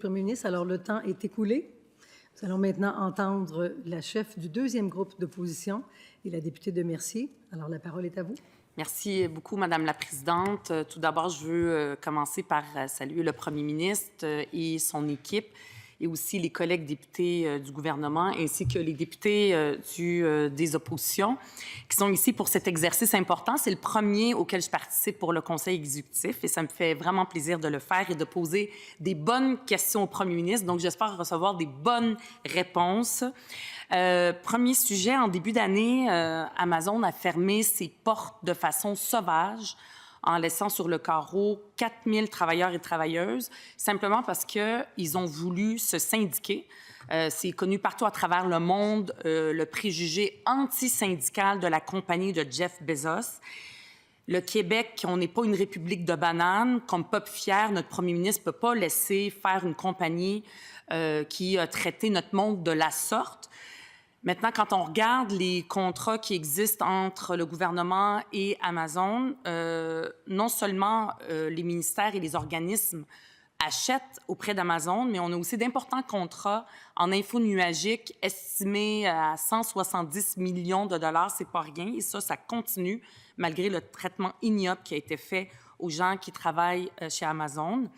Premier ministre, alors le temps est écoulé. Nous allons maintenant entendre la chef du deuxième groupe d'opposition et la députée de Mercier. Alors la parole est à vous. Merci beaucoup, Madame la Présidente. Tout d'abord, je veux commencer par saluer le Premier ministre et son équipe et aussi les collègues députés du gouvernement ainsi que les députés des oppositions qui sont ici pour cet exercice important. C'est le premier auquel je participe pour le Conseil exécutif et ça me fait vraiment plaisir de le faire et de poser des bonnes questions au Premier ministre. Donc, j'espère recevoir des bonnes réponses. Premier sujet, en début d'année, Amazon a fermé ses portes de façon sauvage en laissant sur le carreau 4000 travailleurs et travailleuses, simplement parce qu'ils ont voulu se syndiquer. C'est connu partout à travers le monde, le préjugé anti-syndical de la compagnie de Jeff Bezos. Le Québec, on n'est pas une république de bananes. Comme peuple fier, notre premier ministre ne peut pas laisser faire une compagnie qui a traité notre monde de la sorte. Maintenant, quand on regarde les contrats qui existent entre le gouvernement et Amazon, non seulement les ministères et les organismes achètent auprès d'Amazon, mais on a aussi d'importants contrats en info nuagique estimés à 170 millions de dollars. C'est pas rien. Et ça continue malgré le traitement ignoble qui a été fait aux gens qui travaillent chez Amazon.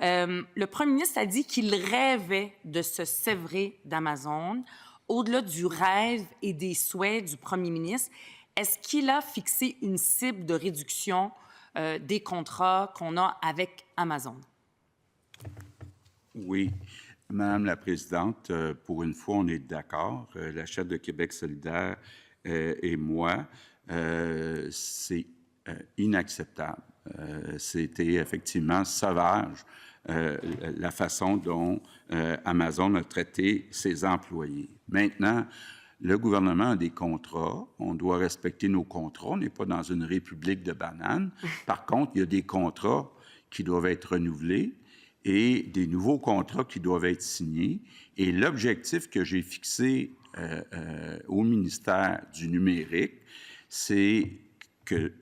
Le premier ministre a dit qu'il rêvait de se sévrer d'Amazon. Au-delà du rêve et des souhaits du premier ministre, est-ce qu'il a fixé une cible de réduction des contrats qu'on a avec Amazon? Oui. Madame la Présidente, pour une fois, on est d'accord. La chef de Québec solidaire et moi, c'est inacceptable. C'était effectivement sauvage la façon dont Amazon a traité ses employés. Maintenant, le gouvernement a des contrats. On doit respecter nos contrats. On n'est pas dans une république de bananes. Par contre, il y a des contrats qui doivent être renouvelés et des nouveaux contrats qui doivent être signés. Et l'objectif que j'ai fixé au ministère du numérique, c'est que,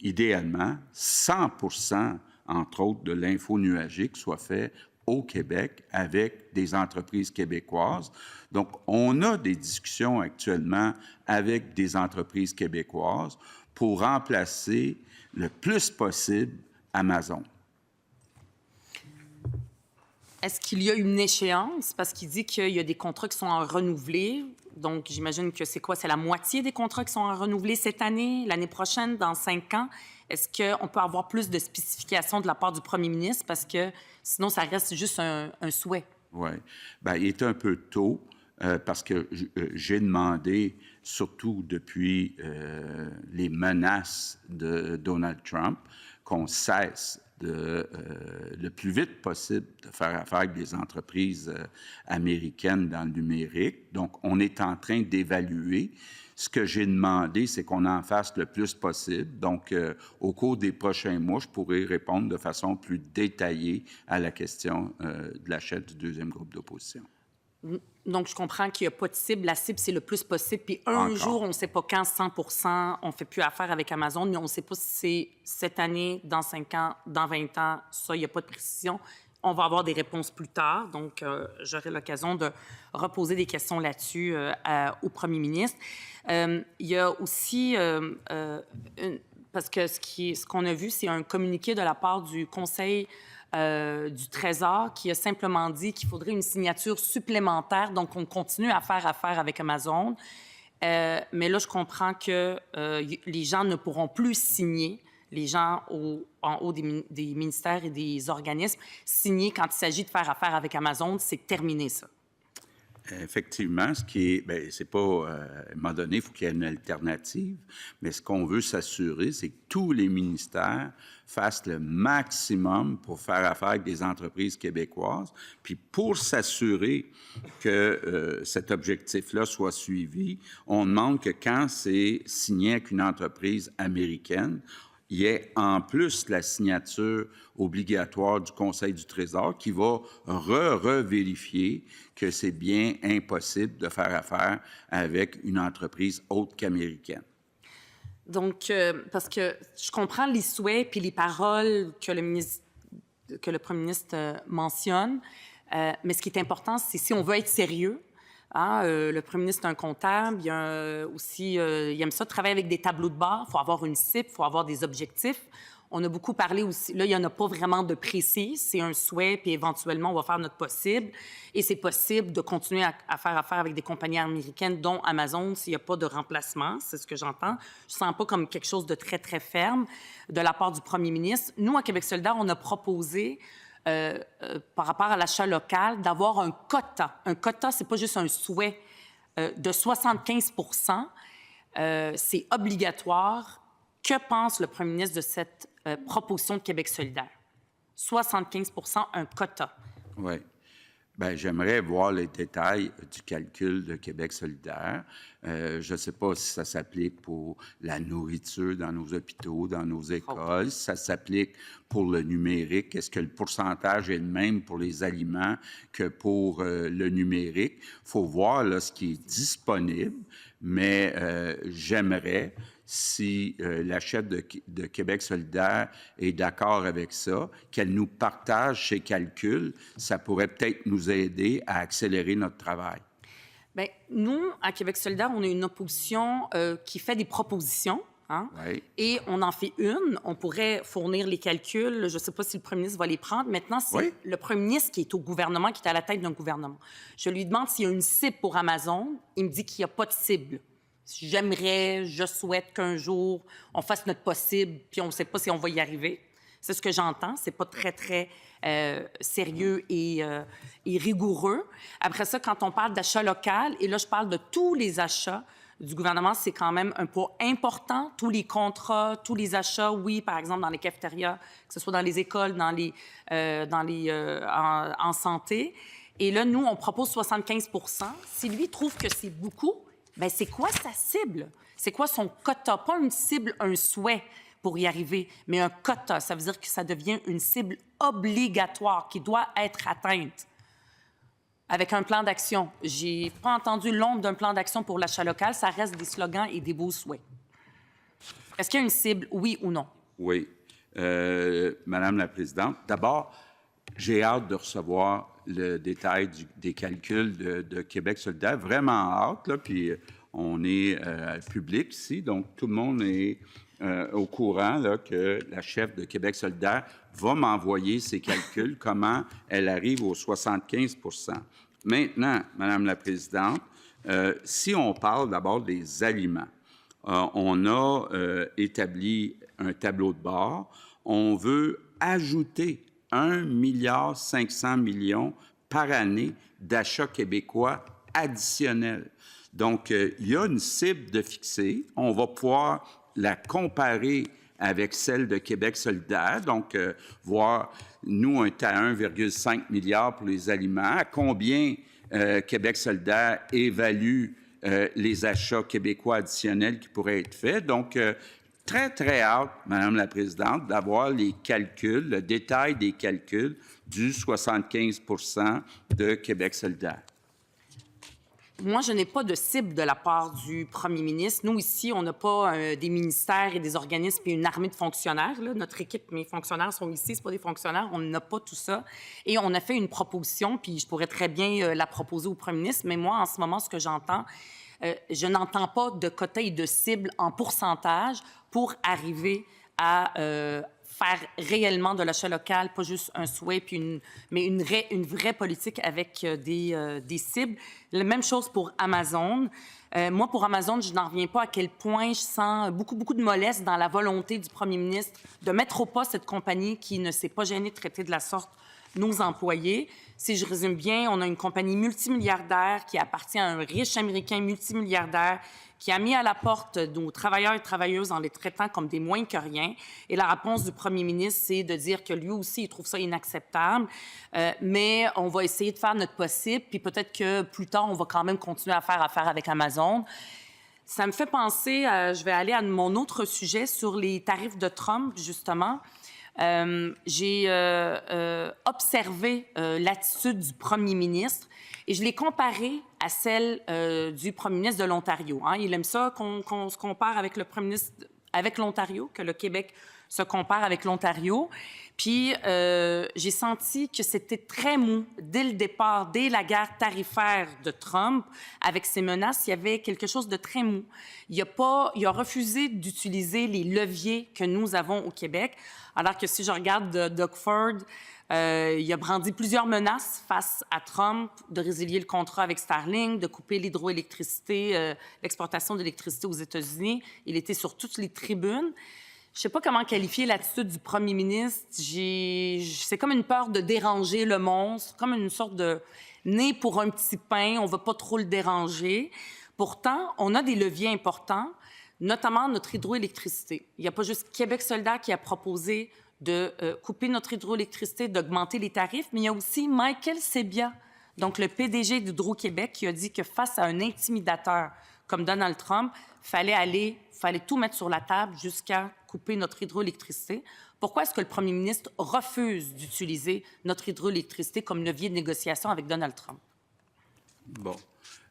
idéalement, 100%, entre autres, de l'info nuagique soit fait au Québec avec des entreprises québécoises. Donc, on a des discussions actuellement avec des entreprises québécoises pour remplacer le plus possible Amazon. Est-ce qu'il y a une échéance? Parce qu'il dit qu'il y a des contrats qui sont en renouvelés. Donc, j'imagine que c'est quoi? C'est la moitié des contrats qui sont en renouvelés cette année, l'année prochaine, dans 5 ans. Est-ce qu'on peut avoir plus de spécifications de la part du premier ministre? Parce que sinon, ça reste juste un souhait. Oui. Bien, il est un peu tôt parce que j'ai demandé, surtout depuis les menaces de Donald Trump, qu'on cesse le plus vite possible de faire affaire avec des entreprises américaines dans le numérique. Donc, on est en train d'évaluer. Ce que j'ai demandé, c'est qu'on en fasse le plus possible. Donc, au cours des prochains mois, je pourrai répondre de façon plus détaillée à la question de la chef du deuxième groupe d'opposition. Donc, je comprends qu'il n'y a pas de cible. La cible, c'est le plus possible. Puis un jour, on ne sait pas quand, 100%, on ne fait plus affaire avec Amazon, mais on ne sait pas si c'est cette année, dans 5 ans, dans 20 ans. Ça, il n'y a pas de précision. On va avoir des réponses plus tard. Donc, j'aurai l'occasion de reposer des questions là-dessus au premier ministre. Il y a aussi... parce que ce qu'on a vu, c'est un communiqué de la part du Conseil du Trésor qui a simplement dit qu'il faudrait une signature supplémentaire. Donc, on continue à faire affaire avec Amazon. Mais là, je comprends que les gens ne pourront plus signer, les gens en haut des ministères et des organismes, signer quand il s'agit de faire affaire avec Amazon. C'est terminé, ça. Effectivement, ce qui est, bien, c'est pas, à un moment donné, il faut qu'il y ait une alternative, mais ce qu'on veut s'assurer, c'est que tous les ministères fassent le maximum pour faire affaire avec des entreprises québécoises, puis pour s'assurer que cet objectif-là soit suivi, on demande que quand c'est signé avec une entreprise américaine, il y ait en plus la signature obligatoire du Conseil du Trésor qui va revérifier que c'est bien impossible de faire affaire avec une entreprise autre qu'américaine. Donc, parce que je comprends les souhaits puis les paroles que le ministre que le premier ministre mentionne. Mais ce qui est important, c'est si on veut être sérieux, hein, le premier ministre est un comptable, il aime ça travailler avec des tableaux de bord, il faut avoir une cible, il faut avoir des objectifs. On a beaucoup parlé aussi, là, il n'y en a pas vraiment de précis, c'est un souhait, puis éventuellement, on va faire notre possible. Et c'est possible de continuer à faire affaire avec des compagnies américaines, dont Amazon, s'il n'y a pas de remplacement, c'est ce que j'entends. Je ne sens pas comme quelque chose de très, très ferme de la part du premier ministre. Nous, à Québec solidaire, on a proposé, par rapport à l'achat local, d'avoir un quota. Un quota, ce n'est pas juste un souhait de 75 c'est obligatoire. Que pense le premier ministre de cette proposition de Québec solidaire? 75 un quota. Oui. Bien, j'aimerais voir les détails du calcul de Québec solidaire. Je ne sais pas si ça s'applique pour la nourriture dans nos hôpitaux, dans nos écoles, si ça s'applique pour le numérique. Est-ce que le pourcentage est le même pour les aliments que pour le numérique? Il faut voir là, ce qui est disponible, mais j'aimerais, si la chef de Québec solidaire est d'accord avec ça, qu'elle nous partage ses calculs, ça pourrait peut-être nous aider à accélérer notre travail. Bien, nous, à Québec solidaire, on a une opposition qui fait des propositions. Hein? Oui. Et on en fait une. On pourrait fournir les calculs. Je ne sais pas si le premier ministre va les prendre. Maintenant, c'est le premier ministre qui est au gouvernement, qui est à la tête d'un gouvernement. Je lui demande s'il y a une cible pour Amazon. Il me dit qu'il n'y a pas de cible. J'aimerais, je souhaite qu'un jour, on fasse notre possible, puis on ne sait pas si on va y arriver. C'est ce que j'entends. C'est pas très, très sérieux et rigoureux. Après ça, quand on parle d'achat local, et là, je parle de tous les achats du gouvernement, c'est quand même un poids important. Tous les contrats, tous les achats, oui, par exemple, dans les cafétérias, que ce soit dans les écoles, en santé. Et là, nous, on propose 75 Si lui trouve que c'est beaucoup, bien, c'est quoi sa cible? C'est quoi son quota? Pas une cible, un souhait pour y arriver, mais un quota. Ça veut dire que ça devient une cible obligatoire qui doit être atteinte avec un plan d'action. J'ai pas entendu l'ombre d'un plan d'action pour l'achat local. Ça reste des slogans et des beaux souhaits. Est-ce qu'il y a une cible, oui ou non? Oui. Madame la Présidente, d'abord, j'ai hâte de recevoir le détail des calculs de Québec solidaire. Vraiment hâte, là, puis on est public ici, donc tout le monde est au courant là, que la chef de Québec solidaire va m'envoyer ses calculs, comment elle arrive aux 75 Maintenant, Madame la Présidente, si on parle d'abord des aliments, on a établi un tableau de bord. On veut ajouter 1,5 milliard par année d'achats québécois additionnels. Donc, il y a une cible de fixée. On va pouvoir la comparer avec celle de Québec solidaire. Donc, voir, nous, on est à 1,5 milliard pour les aliments. À combien Québec solidaire évalue les achats québécois additionnels qui pourraient être faits. Donc, très, très hâte, Madame la Présidente, d'avoir les calculs, le détail des calculs du 75 de Québec solidaire. Moi, je n'ai pas de cible de la part du premier ministre. Nous, ici, on n'a pas des ministères et des organismes et une armée de fonctionnaires. Là. Notre équipe, mes fonctionnaires sont ici, ce pas des fonctionnaires. On n'a pas tout ça. Et on a fait une proposition, puis je pourrais très bien la proposer au premier ministre. Mais moi, en ce moment, ce que j'entends, je n'entends pas de quota et de cible en pourcentage pour arriver à faire réellement de l'achat local, pas juste un souhait, mais une vraie politique avec des cibles. La même chose pour Amazon. Moi, pour Amazon, je n'en reviens pas à quel point je sens beaucoup de mollesse dans la volonté du premier ministre de mettre au pas cette compagnie qui ne s'est pas gênée de traiter de la sorte nos employés. Si je résume bien, on a une compagnie multimilliardaire qui appartient à un riche Américain multimilliardaire qui a mis à la porte nos travailleurs et travailleuses en les traitant comme des moins que rien. Et la réponse du premier ministre, c'est de dire que lui aussi, il trouve ça inacceptable, mais on va essayer de faire notre possible, puis peut-être que plus tard, on va quand même continuer à faire affaire avec Amazon. Ça me fait penser, je vais aller à mon autre sujet sur les tarifs de Trump, justement. J'ai observé l'attitude du premier ministre et je l'ai comparée à celle du premier ministre de l'Ontario. Hein. Il aime ça qu'on se compare avec le premier ministre, avec l'Ontario, que le Québec se compare avec l'Ontario. Puis, j'ai senti que c'était très mou dès le départ, dès la guerre tarifaire de Trump, avec ses menaces, il y avait quelque chose de très mou. Il a refusé d'utiliser les leviers que nous avons au Québec, alors que si je regarde Doug Ford, il a brandi plusieurs menaces face à Trump, de résilier le contrat avec Starlink, de couper l'hydroélectricité, l'exportation d'électricité aux États-Unis. Il était sur toutes les tribunes. Je ne sais pas comment qualifier l'attitude du premier ministre. C'est comme une peur de déranger le monstre, comme une sorte de nez pour un petit pain. On ne va pas trop le déranger. Pourtant, on a des leviers importants, notamment notre hydroélectricité. Il n'y a pas juste Québec solidaire qui a proposé de couper notre hydroélectricité, d'augmenter les tarifs, mais il y a aussi Michael Sebia, donc le PDG d'Hydro-Québec, qui a dit que face à un intimidateur comme Donald Trump, fallait tout mettre sur la table jusqu'à couper notre hydroélectricité. Pourquoi est-ce que le premier ministre refuse d'utiliser notre hydroélectricité comme levier de négociation avec Donald Trump? Bon.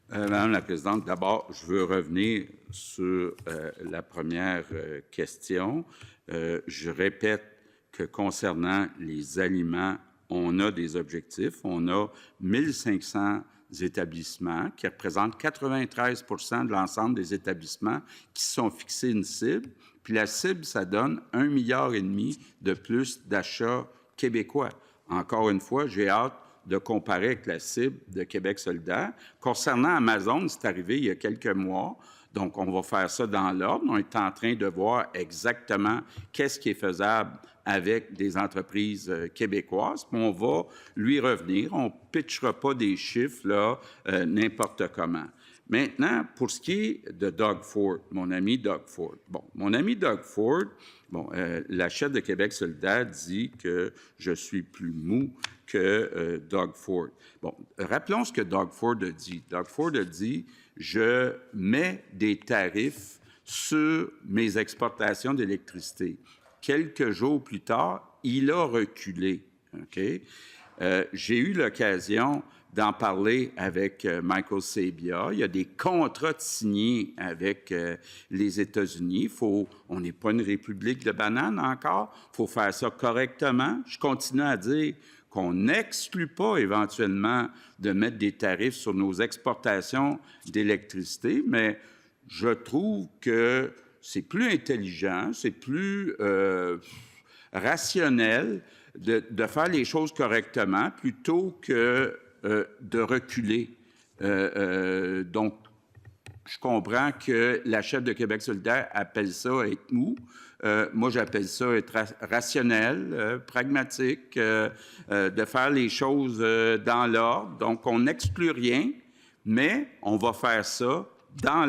Madame la Présidente, d'abord, je veux revenir sur la première question. Je répète que concernant les aliments, on a des objectifs. On a 1500 établissements qui représentent 93 de l'ensemble des établissements qui se sont fixés une cible. Puis la cible, ça donne 1,5 milliard de plus d'achats québécois. Encore une fois, j'ai hâte de comparer avec la cible de Québec solidaire. Concernant Amazon, c'est arrivé il y a quelques mois. Donc, on va faire ça dans l'ordre. On est en train de voir exactement qu'est-ce qui est faisable avec des entreprises québécoises. Puis on va lui revenir. On ne pitchera pas des chiffres là n'importe comment. Maintenant, pour ce qui est de Doug Ford, mon ami Doug Ford. Bon, mon ami Doug Ford, la chef de Québec solidaire dit que je suis plus mou que Doug Ford. Bon, rappelons ce que Doug Ford a dit. Doug Ford a dit « Je mets des tarifs sur mes exportations d'électricité ». Quelques jours plus tard, il a reculé. Okay? J'ai eu l'occasion d'en parler avec Michael Sebia. Il y a des contrats signés avec les États-Unis. On n'est pas une république de bananes encore. Il faut faire ça correctement. Je continue à dire qu'on n'exclut pas éventuellement de mettre des tarifs sur nos exportations d'électricité, mais je trouve que c'est plus intelligent, c'est plus rationnel de faire les choses correctement plutôt que de reculer. Donc, je comprends que la chef de Québec solidaire appelle ça être mou. Moi, j'appelle ça être rationnel, pragmatique, de faire les choses dans l'ordre. Donc, on n'exclut rien, mais on va faire ça dans